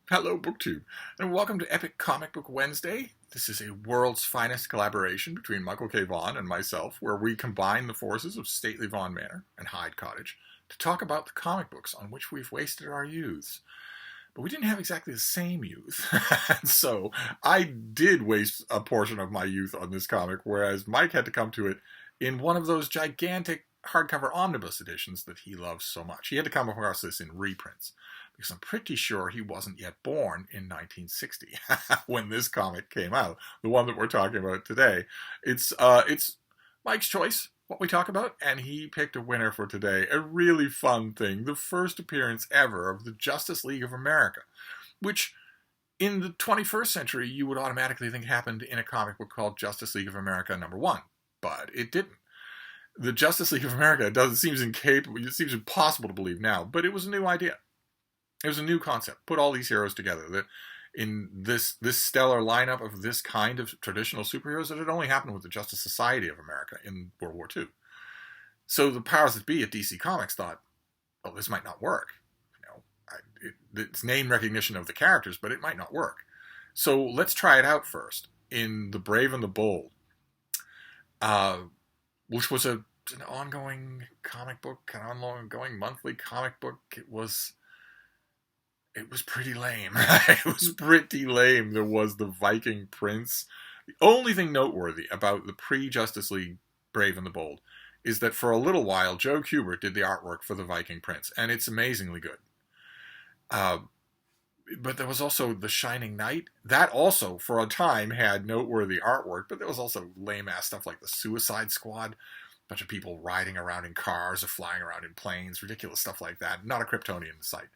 Hello, BookTube, and welcome to Epic Comic Book Wednesday. This is a world's finest collaboration between Michael K Vaughan and myself, where we combine the forces of stately Vaughan Manor and Hyde Cottage to talk about the comic books on which we've wasted our youths. But we didn't have exactly the same youth, so I did waste a portion of my youth on this comic, whereas Mike had to come to it in one of those gigantic hardcover omnibus editions that he loves so much. He had to come across this in reprints, because I'm pretty sure he wasn't yet born in 1960 when this comic came out, the one that we're talking about today. It's Mike's choice, what we talk about, and he picked a winner for today. A really fun thing, the first appearance ever of the Justice League of America, which in the 21st century you would automatically think happened in a comic book called Justice League of America #1, but it didn't. The Justice League of America it seems impossible to believe now, but it was a new idea. It was a new concept. Put all these heroes together. That in this stellar lineup of this kind of traditional superheroes, that had only happened with the Justice Society of America in World War II. So the powers that be at DC Comics thought, well, this might not work. It's name recognition of the characters, but it might not work. So let's try it out first in The Brave and the Bold, which was an ongoing comic book, an ongoing monthly comic book. It was pretty lame. It was pretty lame. There was the Viking Prince. The only thing noteworthy about the pre-Justice League Brave and the Bold is that for a little while, Joe Kubert did the artwork for the Viking Prince, and it's amazingly good. But there was also The Shining Knight. That also, for a time, had noteworthy artwork, but there was also lame-ass stuff like the Suicide Squad. A bunch of people riding around in cars or flying around in planes. Ridiculous stuff like that. Not a Kryptonian in sight.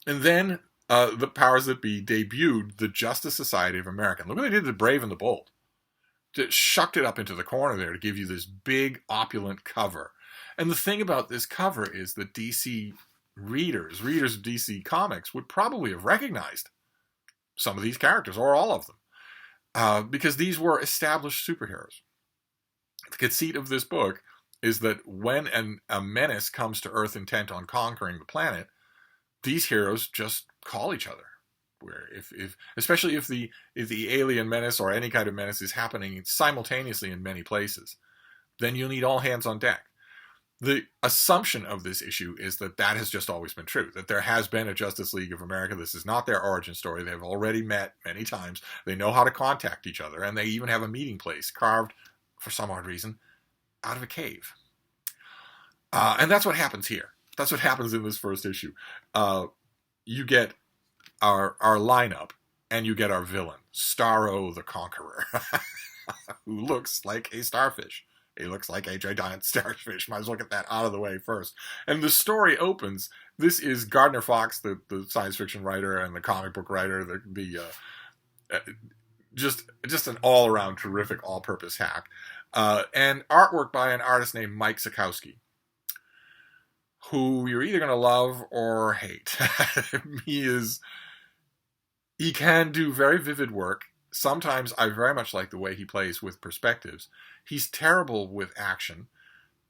And then the powers that be debuted the Justice Society of America. Look what they did to The Brave and the Bold. Just shucked it up into the corner there to give you this big, opulent cover. And the thing about this cover is that DC readers of DC Comics, would probably have recognized some of these characters, or all of them, because these were established superheroes. The conceit of this book is that when a menace comes to Earth intent on conquering the planet, these heroes just call each other. Where especially if the alien menace or any kind of menace is happening simultaneously in many places, then you'll need all hands on deck. The assumption of this issue is that has just always been true, that there has been a Justice League of America. This is not their origin story. They've already met many times. They know how to contact each other, and they even have a meeting place carved, for some odd reason, out of a cave. And that's what happens here. That's what happens in this first issue. You get our lineup, and you get our villain, Starro the Conqueror, who looks like a starfish. He looks like a giant starfish. Might as well get that out of the way first. And the story opens. This is Gardner Fox, the science fiction writer and the comic book writer, just an all-around terrific all-purpose hack. And artwork by an artist named Mike Sekowsky, who you're either going to love or hate. He can do very vivid work. Sometimes I very much like the way he plays with perspectives. He's terrible with action,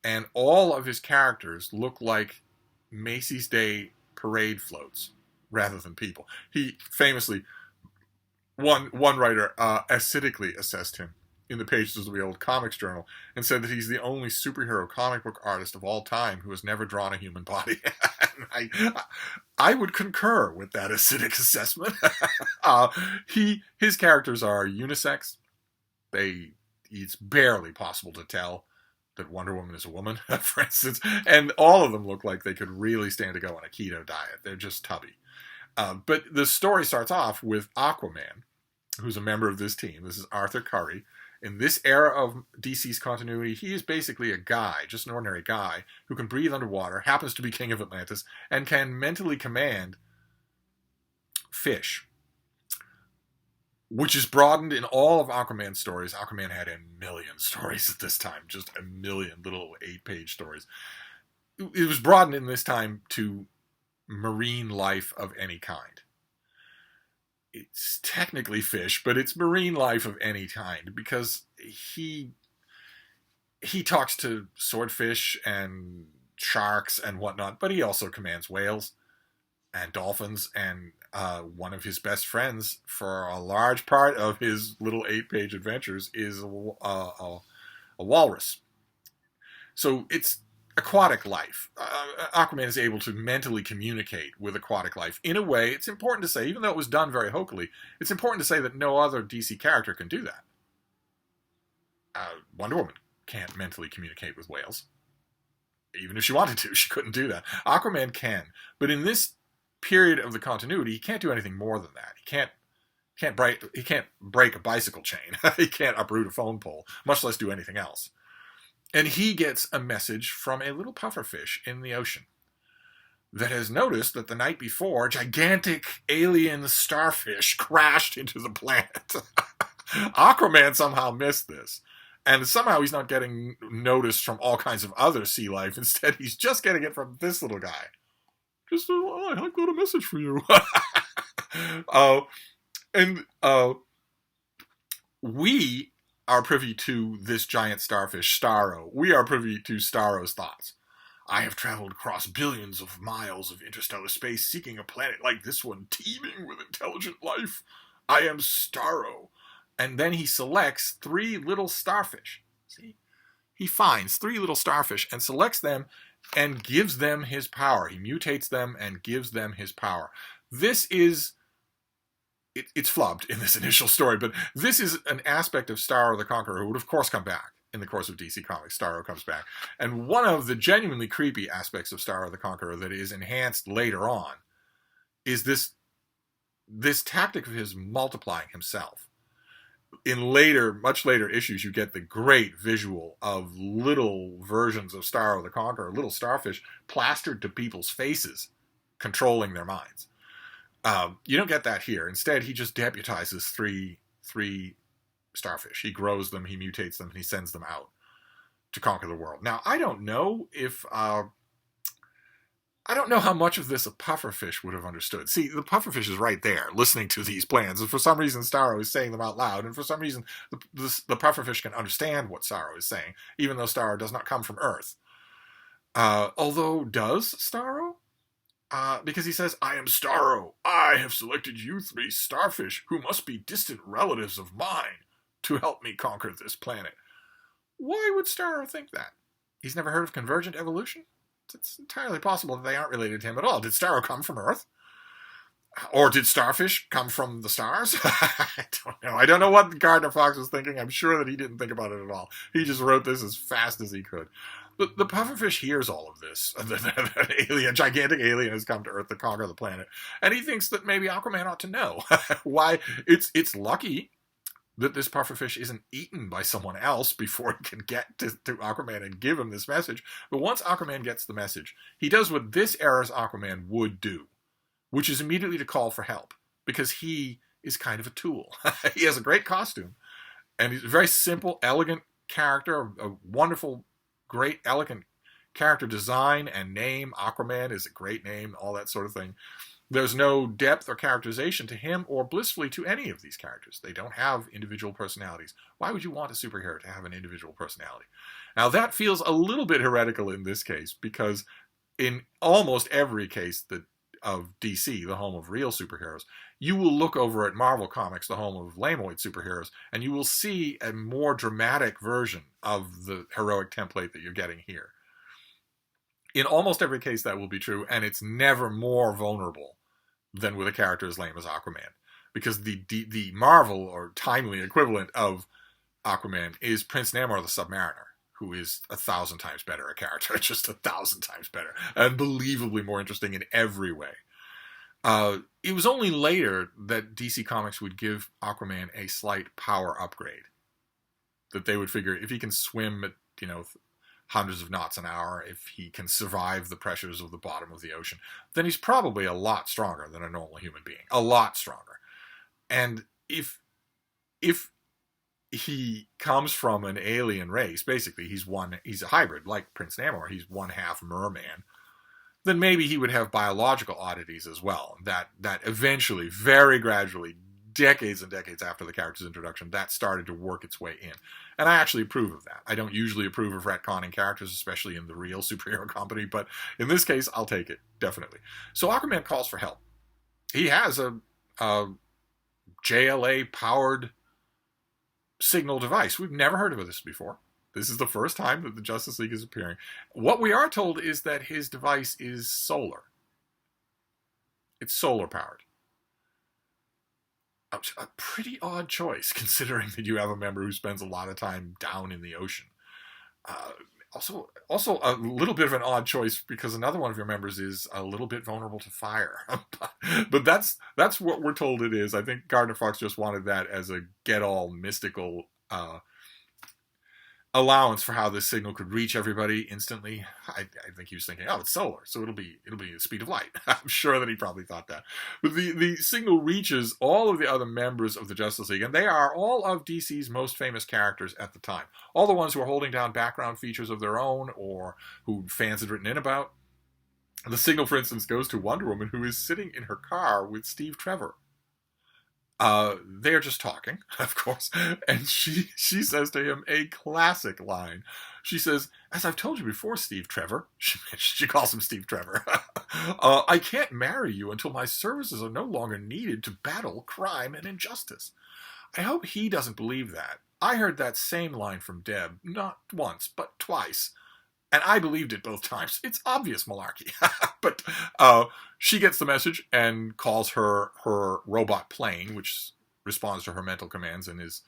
and all of his characters look like Macy's Day parade floats rather than people. He famously, one writer acidically assessed him in the pages of the old Comics Journal and said that he's the only superhero comic book artist of all time who has never drawn a human body. I would concur with that acidic assessment. His characters are unisex. It's barely possible to tell that Wonder Woman is a woman, for instance, and all of them look like they could really stand to go on a keto diet. They're just tubby. But the story starts off with Aquaman, who's a member of this team. This is Arthur Curry. In this era of DC's continuity, he is basically a guy, just an ordinary guy, who can breathe underwater, happens to be king of Atlantis, and can mentally command fish, which is broadened in all of Aquaman's stories. Aquaman had a million stories at this time, just a million little 8-page stories. It was broadened in this time to marine life of any kind. It's technically fish, but it's marine life of any kind, because he talks to swordfish and sharks and whatnot, but he also commands whales and dolphins, and one of his best friends for a large part of his little 8-page adventures is a walrus. So it's aquatic life. Aquaman is able to mentally communicate with aquatic life. In a way, it's important to say, even though it was done very hokily, it's important to say that no other DC character can do that. Wonder Woman can't mentally communicate with whales. Even if she wanted to, she couldn't do that. Aquaman can. But in this period of the continuity, he can't do anything more than that. He can't break a bicycle chain. He can't uproot a phone pole, much less do anything else. And he gets a message from a little pufferfish in the ocean that has noticed that the night before, gigantic alien starfish crashed into the planet. Aquaman somehow missed this. And somehow he's not getting notice from all kinds of other sea life. Instead, he's just getting it from this little guy. Just, I've got a message for you. We are privy to this giant starfish, Starro. We are privy to Starro's thoughts. I have traveled across billions of miles of interstellar space seeking a planet like this one, teeming with intelligent life. I am Starro. And then he selects 3 little starfish. See? He finds 3 little starfish and selects them and gives them his power. He mutates them and gives them his power. This is... It's flubbed in this initial story, but this is an aspect of Starro the Conqueror who would, of course, come back in the course of DC Comics. Starro comes back. And one of the genuinely creepy aspects of Starro the Conqueror that is enhanced later on is this tactic of his multiplying himself. In much later issues, you get the great visual of little versions of Starro the Conqueror, little starfish plastered to people's faces, controlling their minds. You don't get that here. Instead, he just deputizes three starfish. He grows them, he mutates them, and he sends them out to conquer the world. Now, I don't know how much of this a pufferfish would have understood. See, the pufferfish is right there, listening to these plans, and for some reason Starro is saying them out loud, and for some reason the pufferfish can understand what Starro is saying, even though Starro does not come from Earth. Although, does Starro? Because he says, I am Starro. I have selected you 3 starfish who must be distant relatives of mine to help me conquer this planet. Why would Starro think that? He's never heard of convergent evolution? It's entirely possible that they aren't related to him at all. Did Starro come from Earth? Or did starfish come from the stars? I don't know. I don't know what Gardner Fox was thinking. I'm sure that he didn't think about it at all. He just wrote this as fast as he could. But the pufferfish hears all of this. That gigantic alien has come to Earth to conquer the planet. And he thinks that maybe Aquaman ought to know. Why? It's lucky that this pufferfish isn't eaten by someone else before he can get to Aquaman and give him this message. But once Aquaman gets the message, he does what this era's Aquaman would do, which is immediately to call for help, because he is kind of a tool. He has a great costume, and he's a very simple, elegant character, a wonderful, great, elegant character design and name. Aquaman is a great name, all that sort of thing. There's no depth or characterization to him or blissfully to any of these characters. They don't have individual personalities. Why would you want a superhero to have an individual personality? Now, that feels a little bit heretical in this case, because in almost every case of DC, the home of real superheroes, you will look over at Marvel Comics, the home of lamoid superheroes, and you will see a more dramatic version of the heroic template that you're getting here. In almost every case, that will be true, and it's never more vulnerable than with a character as lame as Aquaman. Because the Marvel, or timely equivalent of Aquaman, is Prince Namor the Submariner, who is 1,000 times better a character, just 1,000 times better, unbelievably more interesting in every way. It was only later that DC Comics would give Aquaman a slight power upgrade. That they would figure, if he can swim at, hundreds of knots an hour, if he can survive the pressures of the bottom of the ocean, then he's probably a lot stronger than a normal human being. A lot stronger. And if he comes from an alien race, basically he's a hybrid, like Prince Namor, he's one half merman, then maybe he would have biological oddities as well, that eventually, very gradually, decades and decades after the character's introduction, that started to work its way in. And I actually approve of that. I don't usually approve of retconning characters, especially in the real superhero company, but in this case, I'll take it, definitely. So Aquaman calls for help. He has a JLA-powered signal device. We've never heard of this before. This is the first time that the Justice League is appearing. What we are told is that his device is solar. It's solar-powered. A pretty odd choice, considering that you have a member who spends a lot of time down in the ocean. Also a little bit of an odd choice because another one of your members is a little bit vulnerable to fire. But that's what we're told it is. I think Gardner Fox just wanted that as a get-all mystical allowance for how this signal could reach everybody instantly. I think he was thinking, oh, it's solar, so it'll be the speed of light. I'm sure that he probably thought that. But the signal reaches all of the other members of the Justice League, and they are all of DC's most famous characters at the time. All the ones who are holding down background features of their own or who fans had written in about. The signal, for instance, goes to Wonder Woman, who is sitting in her car with Steve Trevor. They're just talking, of course, and she says to him a classic line. She says, "As I've told you before, Steve Trevor," she calls him Steve Trevor, "I can't marry you until my services are no longer needed to battle crime and injustice." I hope he doesn't believe that. I heard that same line from Deb, not once, but twice. And I believed it both times. It's obvious malarkey. But she gets the message and calls her robot plane, which responds to her mental commands and is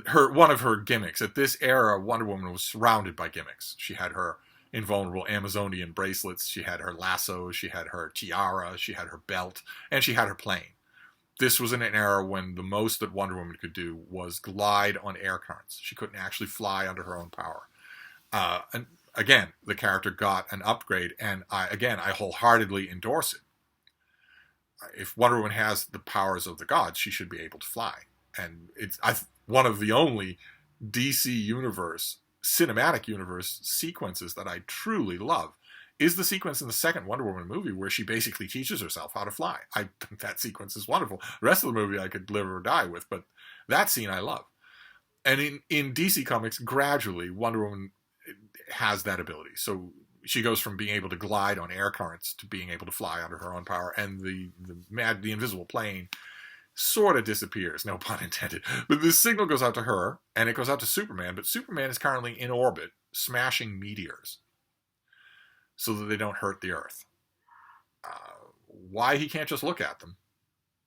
one of her gimmicks. At this era, Wonder Woman was surrounded by gimmicks. She had her invulnerable Amazonian bracelets. She had her lasso. She had her tiara. She had her belt. And she had her plane. This was in an era when the most that Wonder Woman could do was glide on air currents. She couldn't actually fly under her own power. And again, the character got an upgrade, and I wholeheartedly endorse it. If Wonder Woman has the powers of the gods, she should be able to fly. And it's one of the only DC universe, cinematic universe sequences that I truly love is the sequence in the second Wonder Woman movie where she basically teaches herself how to fly. I think that sequence is wonderful. The rest of the movie I could live or die with, but that scene I love. And in DC Comics, gradually, Wonder Woman has that ability. So she goes from being able to glide on air currents to being able to fly under her own power, and the invisible plane sort of disappears, no pun intended. But this signal goes out to her, and it goes out to Superman, but Superman is currently in orbit, smashing meteors so that they don't hurt the Earth. Why he can't just look at them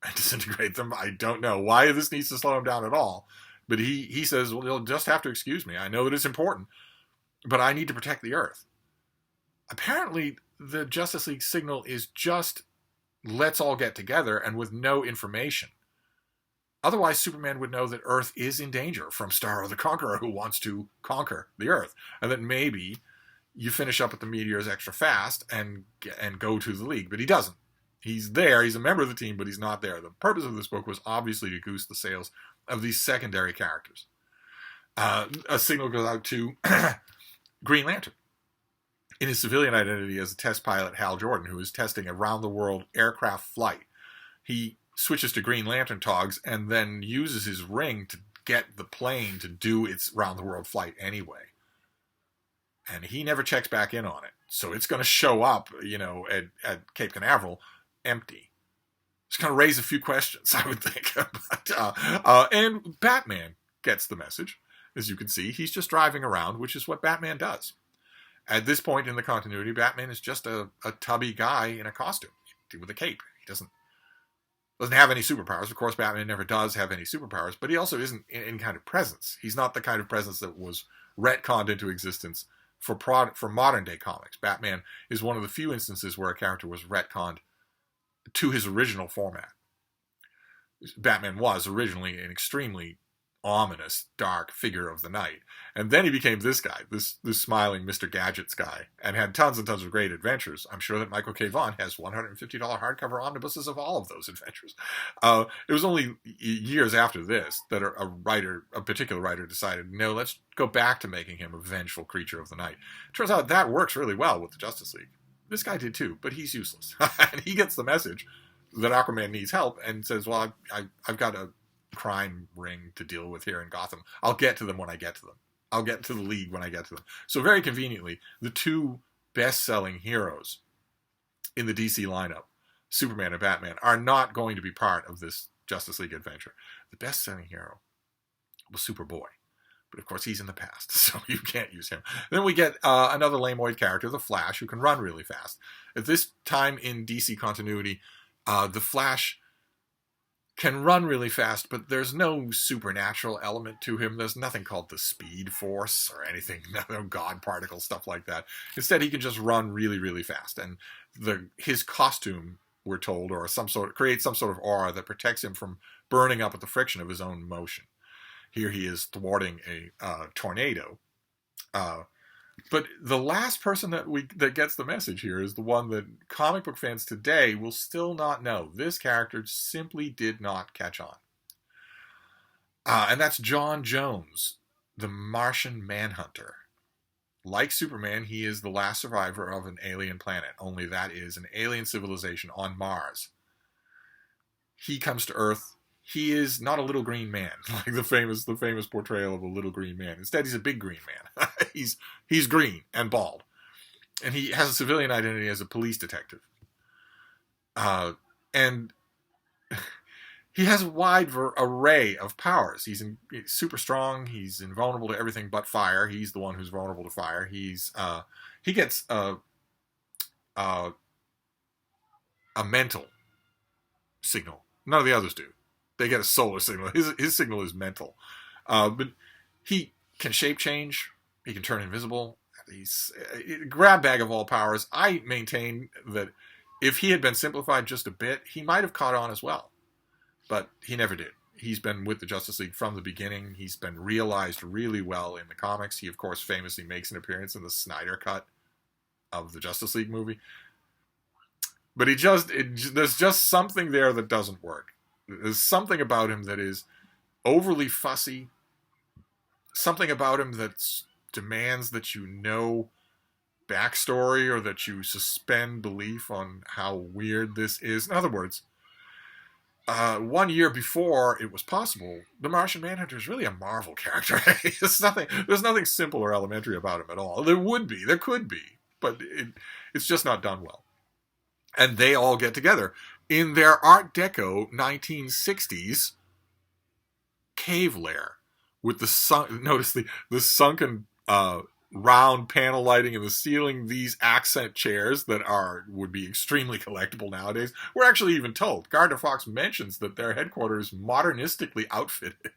and disintegrate them, I don't know. Why this needs to slow him down at all. But he says, well, you'll just have to excuse me. I know that it's important, but I need to protect the Earth. Apparently, the Justice League signal is just, let's all get together, and with no information. Otherwise, Superman would know that Earth is in danger from Starro the Conqueror, who wants to conquer the Earth. And that maybe you finish up with the meteors extra fast and go to the League. But he doesn't. He's there, he's a member of the team, but he's not there. The purpose of this book was obviously to goose the sales of these secondary characters. A signal goes out to Green Lantern in his civilian identity as a test pilot, Hal Jordan, who is testing a round-the-world aircraft flight. He switches to Green Lantern togs and then uses his ring to get the plane to do its round-the-world flight anyway. And he never checks back in on it. So it's going to show up, at Cape Canaveral empty. It's going to raise a few questions, I would think. And Batman gets the message. As you can see, he's just driving around, which is what Batman does. At this point in the continuity, Batman is just a tubby guy in a costume with a cape. He doesn't have any superpowers. Of course, Batman never does have any superpowers, but he also isn't any kind of presence. He's not the kind of presence that was retconned into existence for modern-day comics. Batman is one of the few instances where a character was retconned to his original format. Batman was originally an extremely ominous, dark figure of the night. And then he became this guy, this smiling Mr. Gadgets guy, and had tons and tons of great adventures. I'm sure that Michael K. Vaughan has $150 hardcover omnibuses of all of those adventures. It was only years after this that a particular writer decided, no, let's go back to making him a vengeful creature of the night. Turns out that works really well with the Justice League. This guy did too, but he's useless. And he gets the message that Aquaman needs help and says, well, I've got a crime ring to deal with here in Gotham. I'll get to them when I get to them. I'll get to the League when I get to them. So very conveniently, the two best-selling heroes in the DC lineup, Superman and Batman, are not going to be part of this Justice League adventure. The best-selling hero was Superboy. But of course, he's in the past, so you can't use him. Then we get another lameoid character, the Flash, who can run really fast. At this time in DC continuity, the Flash can run really fast, but there's no supernatural element to him. There's nothing called the Speed Force or anything, no God particle, stuff like that. Instead, he can just run really, really fast. And his costume, we're told, or creates some sort of aura that protects him from burning up at the friction of his own motion. Here he is thwarting a tornado. But the last person that gets the message here is the one that comic book fans today will still not know. This character simply did not catch on. And that's John Jones, the Martian Manhunter. Like Superman, he is the last survivor of an alien planet, only that is an alien civilization on Mars. He comes to Earth. He is not a little green man, like the famous portrayal of a little green man. Instead, he's a big green man. he's green and bald. And he has a civilian identity as a police detective. And he has a wide array of powers. He's super strong. He's invulnerable to everything but fire. He's the one who's vulnerable to fire. He gets a mental signal. None of the others do. They get a solar signal. His signal is mental. But he can shape change. He can turn invisible. He's a grab bag of all powers. I maintain that if he had been simplified just a bit, he might have caught on as well. But he never did. He's been with the Justice League from the beginning. He's been realized really well in the comics. He, of course, famously makes an appearance in the Snyder cut of the Justice League movie. But there's just something there that doesn't work. There's something about him that is overly fussy. Something about him that demands that you know backstory or that you suspend belief on how weird this is. In other words, 1 year before it was possible, the Martian Manhunter is really a Marvel character. There's nothing simple or elementary about him at all. There could be, but it's just not done well. And they all get together in their Art Deco 1960s cave lair with the sunken round panel lighting in the ceiling, these accent chairs that would be extremely collectible nowadays. We're actually even told, Gardner Fox mentions that their headquarters modernistically outfitted.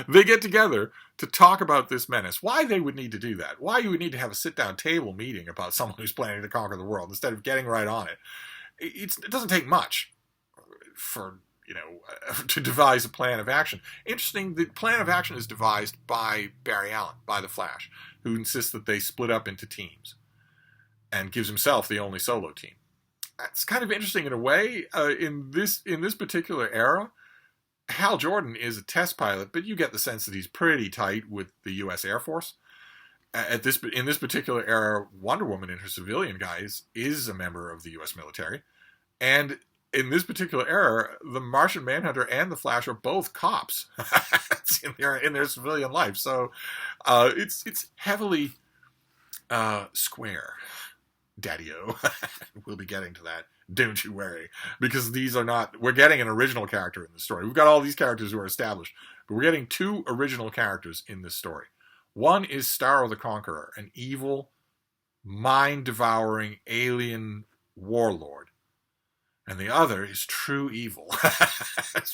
They get together to talk about this menace. Why they would need to do that. Why you would need to have a sit-down table meeting about someone who's planning to conquer the world instead of getting right on it. It doesn't take much for, to devise a plan of action. Interesting, the plan of action is devised by Barry Allen, by the Flash, who insists that they split up into teams and gives himself the only solo team. That's kind of interesting in a way. In this particular era, Hal Jordan is a test pilot, but you get the sense that he's pretty tight with the U.S. Air Force. In this particular era, Wonder Woman in her civilian guise is a member of the U.S. military. And in this particular era, the Martian Manhunter and the Flash are both cops in their civilian life. So it's heavily square, Daddy-O. We'll be getting to that. Don't you worry. Because we're getting an original character in the story. We've got all these characters who are established, but we're getting two original characters in this story. One is Starro the Conqueror, an evil, mind-devouring alien warlord. And the other is true evil.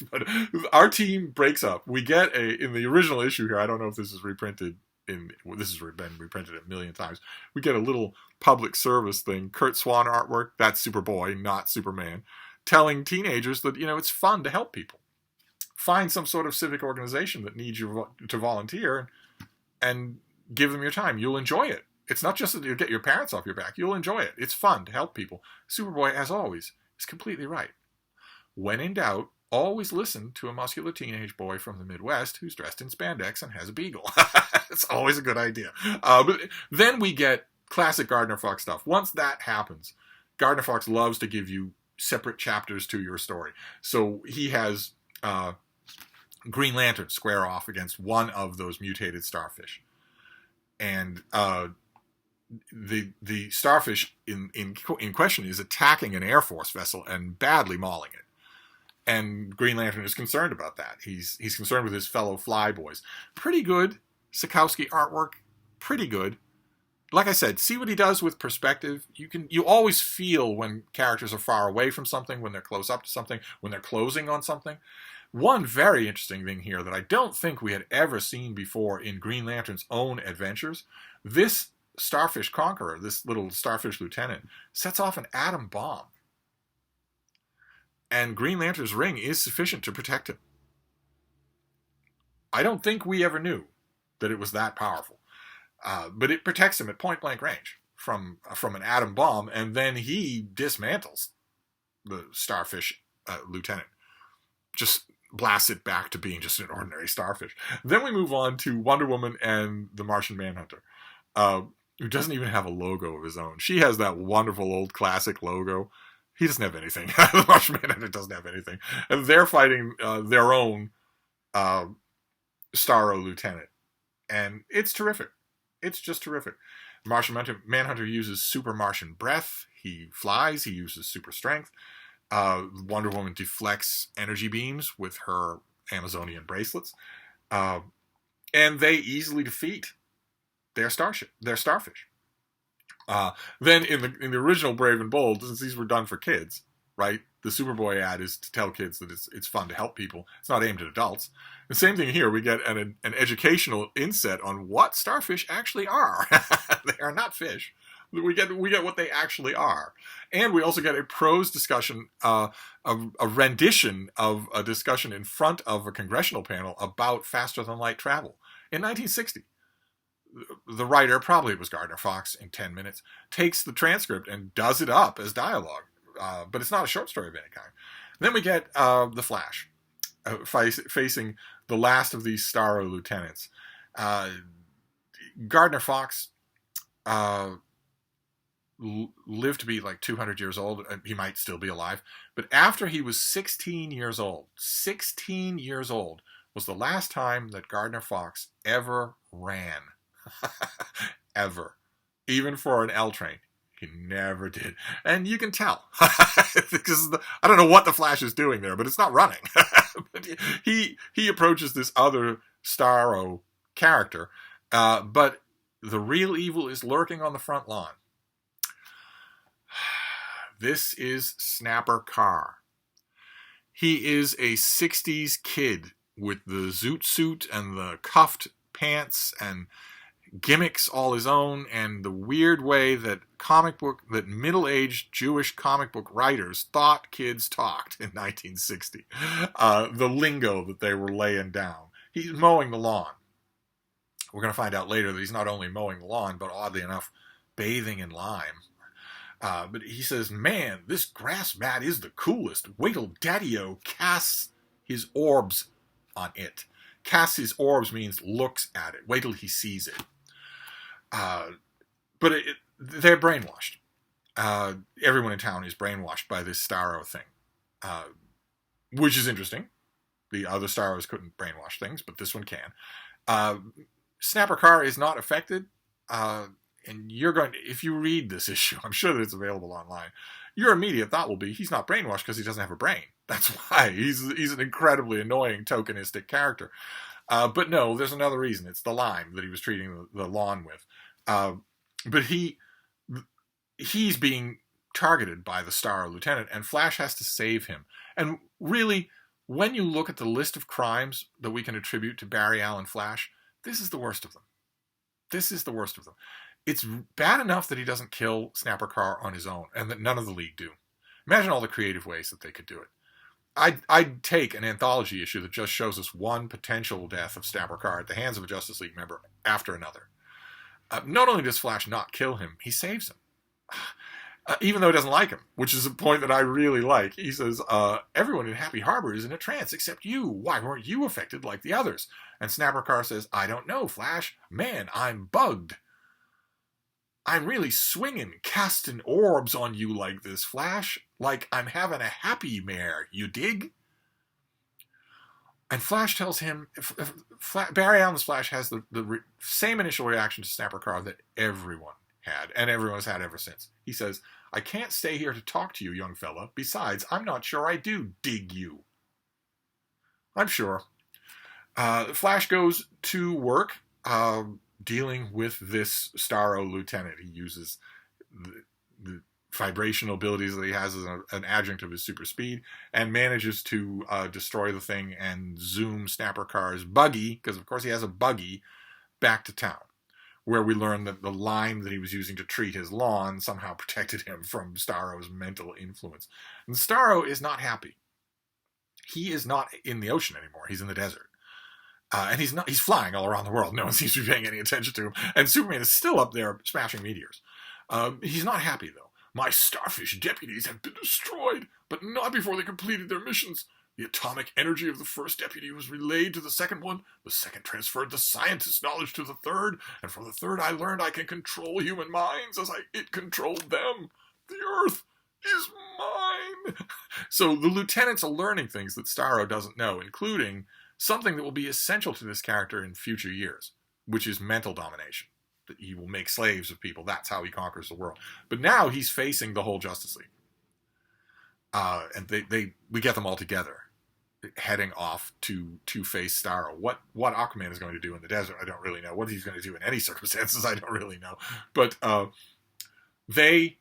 But our team breaks up. We get in the original issue here, I don't know if this is reprinted this has been reprinted a million times. We get a little public service thing. Kurt Swan artwork, that's Superboy, not Superman, telling teenagers that, it's fun to help people. Find some sort of civic organization that needs you to volunteer and give them your time. You'll enjoy it. It's not just that you'll get your parents off your back. You'll enjoy it. It's fun to help people. Superboy, as always, is completely right. When in doubt, always listen to a muscular teenage boy from the Midwest who's dressed in spandex and has a beagle. It's always a good idea. But then we get classic Gardner Fox stuff. Once that happens, Gardner Fox loves to give you separate chapters to your story. So he has Green Lantern square off against one of those mutated starfish. And the starfish in question is attacking an Air Force vessel and badly mauling it. And Green Lantern is concerned about that. He's concerned with his fellow flyboys. Pretty good Sikowski artwork. Pretty good. Like I said, see what he does with perspective. You always feel when characters are far away from something, when they're close up to something, when they're closing on something. One very interesting thing here that I don't think we had ever seen before in Green Lantern's own adventures, this Starfish Conqueror, this little Starfish Lieutenant, sets off an atom bomb. And Green Lantern's ring is sufficient to protect him. I don't think we ever knew that it was that powerful. But it protects him at point-blank range from an atom bomb, and then he dismantles the Starfish Lieutenant. Just blasts it back to being just an ordinary starfish. Then we move on to Wonder Woman and the Martian Manhunter, who doesn't even have a logo of his own. She has that wonderful old classic logo. He doesn't have anything. The Martian Manhunter doesn't have anything. And they're fighting their own Starro Lieutenant. And it's terrific. It's just terrific. Martian Manhunter uses super Martian breath. He flies. He uses super strength. Wonder Woman deflects energy beams with her Amazonian bracelets. And they easily defeat their starfish. Then in the original Brave and Bold, since these were done for kids, right? The Superboy ad is to tell kids that it's fun to help people. It's not aimed at adults. The same thing here. We get an educational inset on what starfish actually are. They are not fish. We get what they actually are. And we also get a prose discussion, a rendition of a discussion in front of a congressional panel about faster-than-light travel in 1960. The writer, probably it was Gardner Fox in 10 minutes, takes the transcript and does it up as dialogue. But it's not a short story of any kind. Then we get the Flash facing the last of these Starro lieutenants. Gardner Fox lived to be like 200 years old. He might still be alive. But after he was 16 years old was the last time that Gardner Fox ever ran. Ever. Even for an L train. He never did. And you can tell. Because I don't know what the Flash is doing there, but it's not running. But he approaches this other Starro character. But the real evil is lurking on the front lawn. This is Snapper Carr. He is a 60s kid with the zoot suit and the cuffed pants and gimmicks all his own, and the weird way that middle-aged Jewish comic book writers thought kids talked in 1960. The lingo that they were laying down. He's mowing the lawn. We're going to find out later that he's not only mowing the lawn, but oddly enough, bathing in lime. But he says, man, this grass mat is the coolest. Wait till Daddy-O casts his orbs on it. Casts his orbs means looks at it. Wait till he sees it. But they're brainwashed. Everyone in town is brainwashed by this Starro thing. Which is interesting. The other Starros couldn't brainwash things, but this one can. Snapper Carr is not affected. And if you read this issue, I'm sure that it's available online, your immediate thought will be, he's not brainwashed because he doesn't have a brain. That's why. He's an incredibly annoying, tokenistic character. But no, there's another reason. It's the lime that he was treating the lawn with. But he's being targeted by the Starro Lieutenant, and Flash has to save him. And really, when you look at the list of crimes that we can attribute to Barry Allen Flash, this is the worst of them. This is the worst of them. It's bad enough that he doesn't kill Snapper Carr on his own, and that none of the League do. Imagine all the creative ways that they could do it. I'd take an anthology issue that just shows us one potential death of Snapper Carr at the hands of a Justice League member after another. Not only does Flash not kill him, he saves him. Even though he doesn't like him, which is a point that I really like. He says, everyone in Happy Harbor is in a trance except you. Why weren't you affected like the others? And Snapper Carr says, I don't know, Flash. Man, I'm bugged. I'm really swinging, casting orbs on you like this, Flash. like I'm having a happy mare, you dig? And Flash tells him, Barry Allen's Flash has the same initial reaction to Snapper Carr that everyone had, and everyone's had ever since. He says, I can't stay here to talk to you, young fella. Besides, I'm not sure I do dig you. I'm sure. Flash goes to work dealing with this Starro lieutenant. He uses the vibrational abilities that he has as an adjunct of his super speed, and manages to destroy the thing and zoom Snapper Carr's buggy, because of course he has a buggy, back to town, where we learn that the lime that he was using to treat his lawn somehow protected him from Starro's mental influence. And Starro is not happy. He is not in the ocean anymore. He's in the desert. And he's flying all around the world. No one seems to be paying any attention to him. And Superman is still up there smashing meteors. He's not happy, though. My starfish deputies have been destroyed, but not before they completed their missions. The atomic energy of the first deputy was relayed to the second one. The second transferred the scientist's knowledge to the third. And from the third I learned I can control human minds as it controlled them. The Earth is mine. So the lieutenants are learning things that Starro doesn't know, including something that will be essential to this character in future years, which is mental domination. That he will make slaves of people. That's how he conquers the world. But now he's facing the whole Justice League. And we get them all together, heading off to face Starro. What Aquaman is going to do in the desert, I don't really know. What he's going to do in any circumstances, I don't really know. But they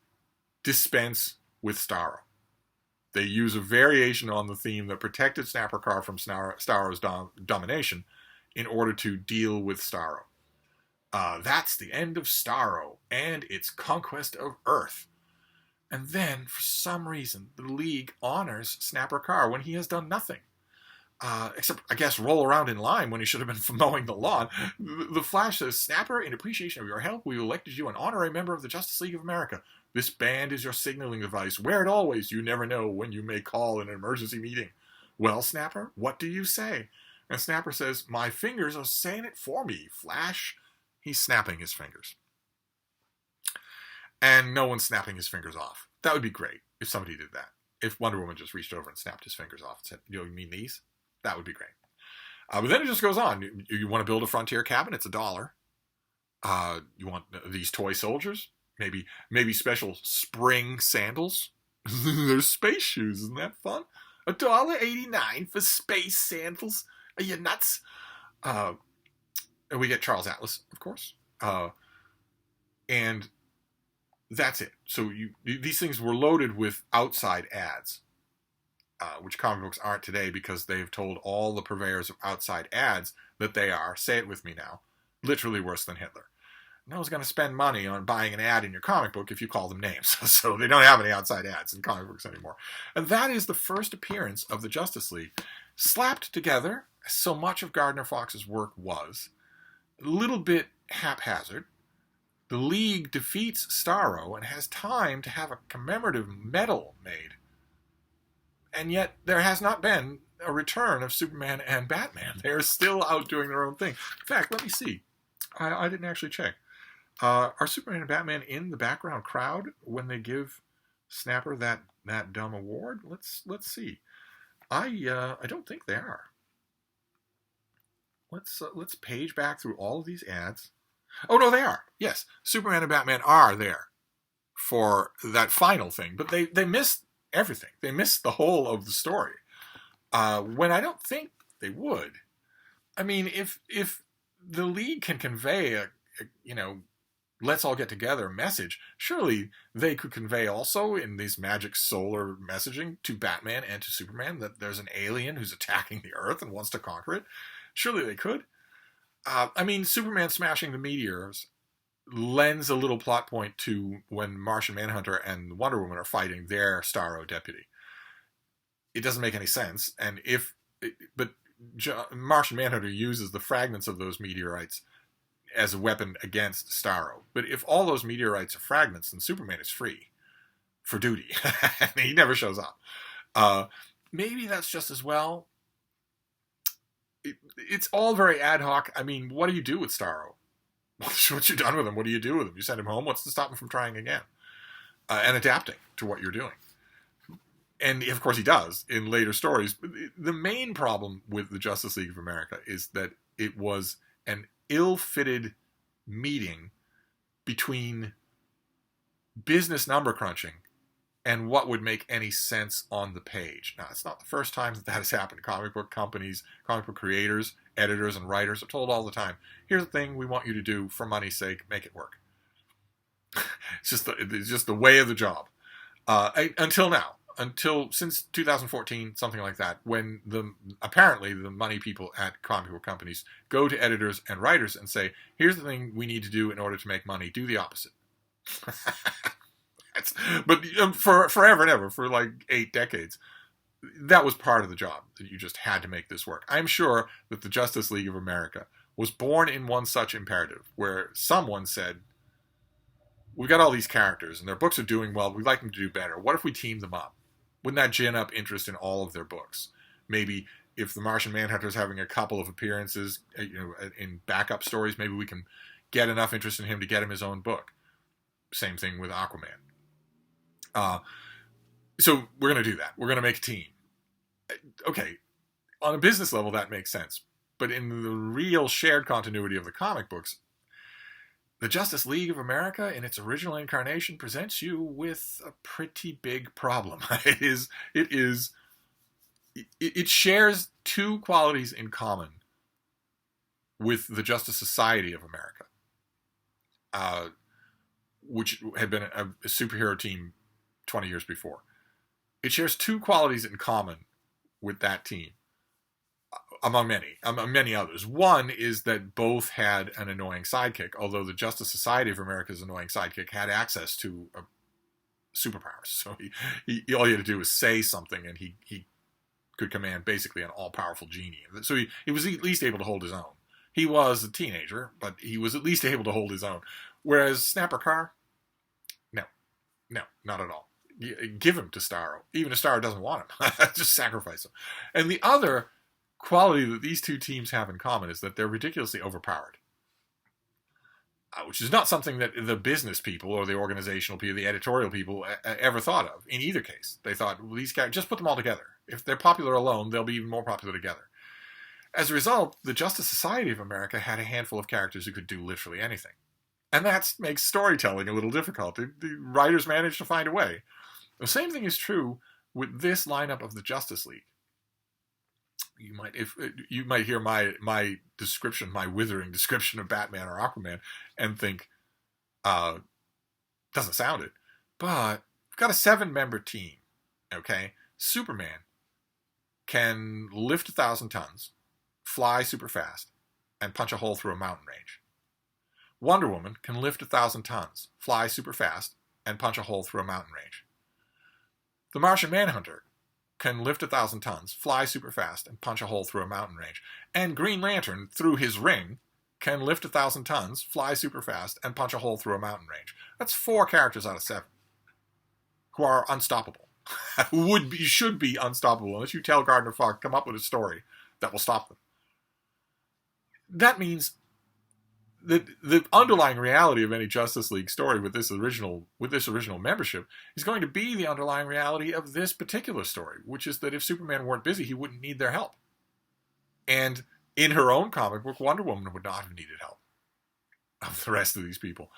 dispense with Starro. They use a variation on the theme that protected Snapper Carr from Starro's domination in order to deal with Starro. That's the end of Starro and its conquest of Earth. And then, for some reason, the League honors Snapper Carr when he has done nothing. Except, I guess, roll around in lime when he should have been mowing the lawn. The Flash says, Snapper, in appreciation of your help, we elected you an honorary member of the Justice League of America. This band is your signaling device. Wear it always. You never know when you may call in an emergency meeting. Well, Snapper, what do you say? And Snapper says, my fingers are saying it for me, Flash. He's snapping his fingers. And no one's snapping his fingers off. That would be great if somebody did that. If Wonder Woman just reached over and snapped his fingers off and said, you mean these? That would be great. But then it just goes on. You want to build a frontier cabin? It's $1. You want these toy soldiers? Maybe special spring sandals? They're space shoes. Isn't that fun? $1.89 for space sandals. Are you nuts? And we get Charles Atlas, of course. And that's it. So these things were loaded with outside ads, which comic books aren't today because they've told all the purveyors of outside ads that they are, say it with me now, literally worse than Hitler. No one's going to spend money on buying an ad in your comic book if you call them names. So they don't have any outside ads in comic books anymore. And that is the first appearance of the Justice League, slapped together, as so much of Gardner Fox's work was, a little bit haphazard. The League defeats Starro and has time to have a commemorative medal made. And yet there has not been a return of Superman and Batman. They are still out doing their own thing. In fact, let me see. I didn't actually check. Are Superman and Batman in the background crowd when they give Snapper that dumb award? Let's see. I don't think they are. Let's page back through all of these ads. Oh no, they are. Yes, Superman and Batman are there for that final thing, but they missed everything. They missed the whole of the story. When I don't think they would. I mean, if the League can convey a let's all get together message, surely they could convey also in these magic solar messaging to Batman and to Superman that there's an alien who's attacking the Earth and wants to conquer it. Surely they could. I mean, Superman smashing the meteors lends a little plot point to when Martian Manhunter and Wonder Woman are fighting their Starro deputy. It doesn't make any sense. But Martian Manhunter uses the fragments of those meteorites as a weapon against Starro. But if all those meteorites are fragments, then Superman is free for duty. And he never shows up. Maybe that's just as well. It's all very ad hoc. I mean, what do you do with Starro? Once you're done with him, what do you do with him? You send him home? What's to stop him from trying again? And adapting to what you're doing. And of course he does in later stories. But the main problem with the Justice League of America is that it was an ill-fitted meeting between business number crunching and what would make any sense on the page. Now, it's not the first time that has happened. Comic book companies, comic book creators, editors, and writers are told all the time, here's the thing we want you to do for money's sake, make it work. It's just the way of the job. Until now. Since 2014, something like that, when apparently the money people at comic book companies go to editors and writers and say, here's the thing we need to do in order to make money, do the opposite. But for forever and ever, for like 8 decades, that was part of the job, that you just had to make this work. I'm sure that the Justice League of America was born in one such imperative, where someone said, we've got all these characters, and their books are doing well, we'd like them to do better. What if we team them up? Wouldn't that gin up interest in all of their books? Maybe if the Martian Manhunter's having a couple of appearances, in backup stories, maybe we can get enough interest in him to get him his own book. Same thing with Aquaman. So we're going to do that. We're going to make a team. Okay, on a business level, that makes sense. But in the real shared continuity of the comic books, the Justice League of America, in its original incarnation, presents you with a pretty big problem. It shares two qualities in common with the Justice Society of America, which had been a superhero team 20 years before. It shares two qualities in common with that team, among many others. One is that both had an annoying sidekick, although the Justice Society of America's annoying sidekick had access to superpowers. So all he had to do was say something, and he could command basically an all-powerful genie. So he was at least able to hold his own. He was a teenager, but he was at least able to hold his own. Whereas Snapper Carr, no, not at all. Give him to Starro. Even if Starro doesn't want him. Just sacrifice him. And the other quality that these two teams have in common is that they're ridiculously overpowered. Which is not something that the business people or the organizational people, the editorial people ever thought of. In either case, they thought, well, these guys, just put them all together. If they're popular alone, they'll be even more popular together. As a result, the Justice Society of America had a handful of characters who could do literally anything. And that makes storytelling a little difficult. The writers managed to find a way. The same thing is true with this lineup of the Justice League. You might hear my description, my withering description of Batman or Aquaman, and think, doesn't sound it. But we've got a 7-member team. Okay, Superman can lift 1,000 tons, fly super fast, and punch a hole through a mountain range. Wonder Woman can lift 1,000 tons, fly super fast, and punch a hole through a mountain range. The Martian Manhunter can lift 1,000 tons, fly super fast, and punch a hole through a mountain range. And Green Lantern, through his ring, can lift 1,000 tons, fly super fast, and punch a hole through a mountain range. That's 4 characters out of 7 who are unstoppable. Should be unstoppable, unless you tell Gardner Fox, come up with a story that will stop them. That means the underlying reality of any Justice League story with this original membership is going to be the underlying reality of this particular story, which is that if Superman weren't busy, he wouldn't need their help. And in her own comic book, Wonder Woman would not have needed help of the rest of these people.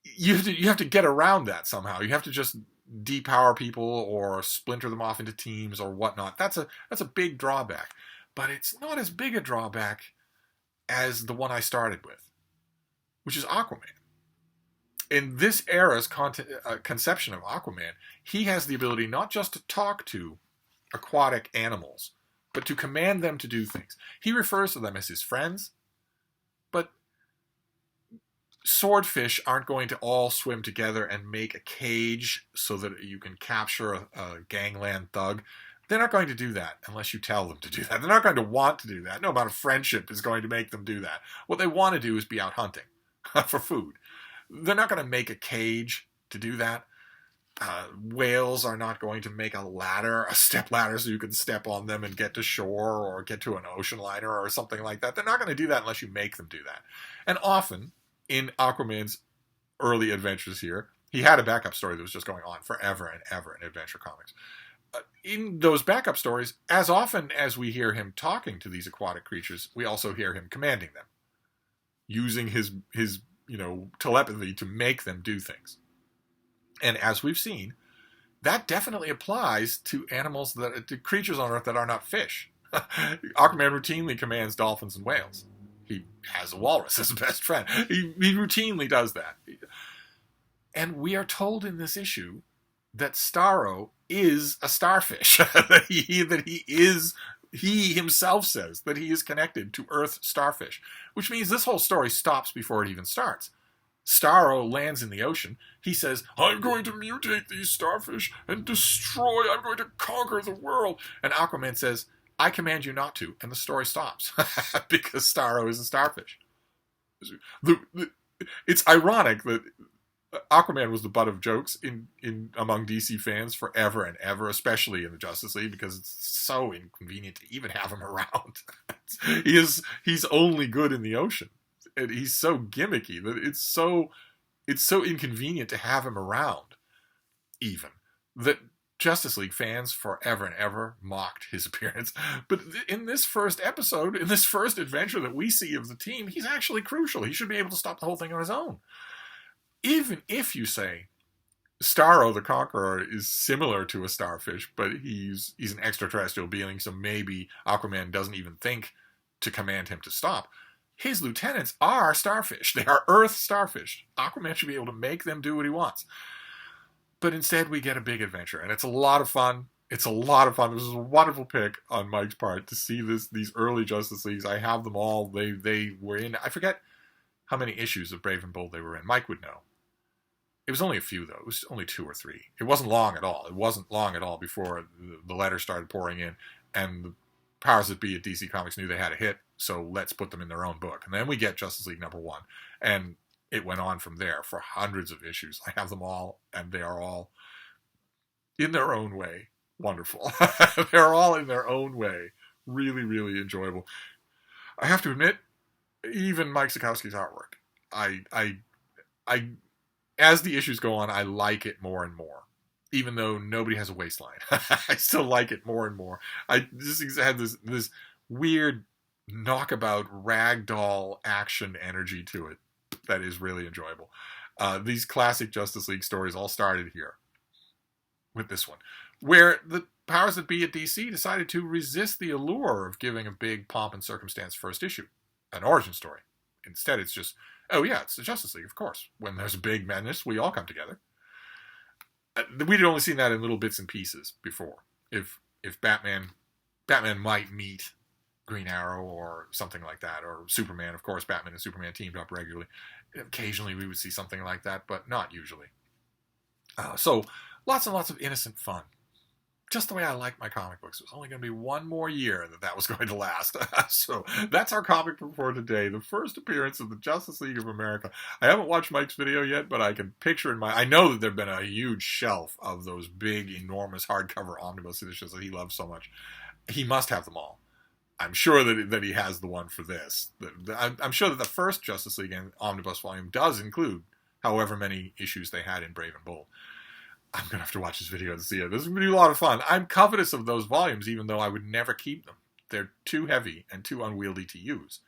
You have to get around that somehow. You have to just depower people or splinter them off into teams or whatnot. That's a big drawback. But it's not as big a drawback as the one I started with, which is Aquaman. In this era's conception of Aquaman, he has the ability not just to talk to aquatic animals, but to command them to do things. He refers to them as his friends, but swordfish aren't going to all swim together and make a cage so that you can capture a gangland thug. They're not going to do that unless you tell them to do that. They're not going to want to do that. No amount of friendship is going to make them do that. What they want to do is be out hunting for food. They're not going to make a cage to do that. Whales are not going to make a step ladder so you can step on them and get to shore or get to an ocean liner or something like that. They're not going to do that unless you make them do that. And often, in Aquaman's early adventures here, He had a backup story that was just going on forever and ever in Adventure Comics. In those backup stories, as often as we hear him talking to these aquatic creatures, we also hear him commanding them, using his telepathy to make them do things. And as we've seen, that definitely applies to to creatures on Earth that are not fish. Aquaman routinely commands dolphins and whales. He has a walrus as a best friend. He routinely does that. And we are told in this issue that Starro is a starfish. that he himself says that he is connected to Earth starfish, which means this whole story stops before it even starts. Starro lands in the ocean. He says, I'm going to mutate these starfish and I'm going to conquer the world. And Aquaman says, I command you not to. And the story stops because Starro is a starfish. It's ironic that Aquaman was the butt of jokes in among DC fans forever and ever, especially in the Justice League, because it's so inconvenient to even have him around. He's only good in the ocean. And he's so gimmicky that it's so inconvenient to have him around, even, that Justice League fans forever and ever mocked his appearance. But in this first episode, in this first adventure that we see of the team, he's actually crucial. He should be able to stop the whole thing on his own. Even if you say Starro the Conqueror is similar to a starfish, but he's an extraterrestrial being, so maybe Aquaman doesn't even think to command him to stop. His lieutenants are starfish. They are Earth starfish. Aquaman should be able to make them do what he wants. But instead, we get a big adventure, and it's a lot of fun. It's a lot of fun. This is a wonderful pick on Mike's part to see these early Justice Leagues. I have them all. They were in. I forget how many issues of Brave and Bold they were in. Mike would know. It was only a few, though. It was only 2 or 3. It wasn't long at all. It wasn't long at all before the letters started pouring in, and the powers that be at DC Comics knew they had a hit, so let's put them in their own book. And then we get Justice League #1, and it went on from there for hundreds of issues. I have them all, and they are all, in their own way, wonderful. They're all in their own way really, really enjoyable. I have to admit, even Mike Sekowsky's artwork, I as the issues go on, I like it more and more. Even though nobody has a waistline, I still like it more and more. I just had this weird knockabout ragdoll action energy to it that is really enjoyable. These classic Justice League stories all started here with this one, where the powers that be at DC decided to resist the allure of giving a big pomp and circumstance first issue, an origin story. Instead, it's just, oh yeah, it's the Justice League, of course. When there's a big madness, we all come together. We'd only seen that in little bits and pieces before. If Batman might meet Green Arrow or something like that, or Superman, of course, Batman and Superman teamed up regularly. Occasionally we would see something like that, but not usually. So lots and lots of innocent fun. Just the way I like my comic books. It was only going to be one more year that was going to last. So that's our comic book for today. The first appearance of the Justice League of America. I haven't watched Mike's video yet, but I can picture I know that there have been a huge shelf of those big, enormous hardcover omnibus editions that he loves so much. He must have them all. I'm sure that he has the one for this. I'm sure that the first Justice League omnibus volume does include however many issues they had in Brave and Bold. I'm going to have to watch this video to see it. This is going to be a lot of fun. I'm covetous of those volumes, even though I would never keep them. They're too heavy and too unwieldy to use.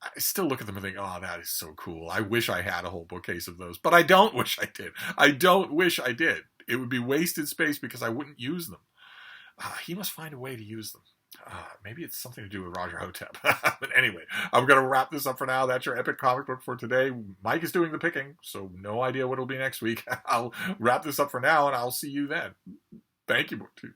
I still look at them and think, oh, that is so cool. I wish I had a whole bookcase of those. But I don't wish I did. I don't wish I did. It would be wasted space because I wouldn't use them. He must find a way to use them. Maybe it's something to do with Roger Hotep. But anyway, I'm going to wrap this up for now. That's your epic comic book for today. Mike is doing the picking, so no idea what it'll be next week. I'll wrap this up for now, and I'll see you then. Thank you, BookTube.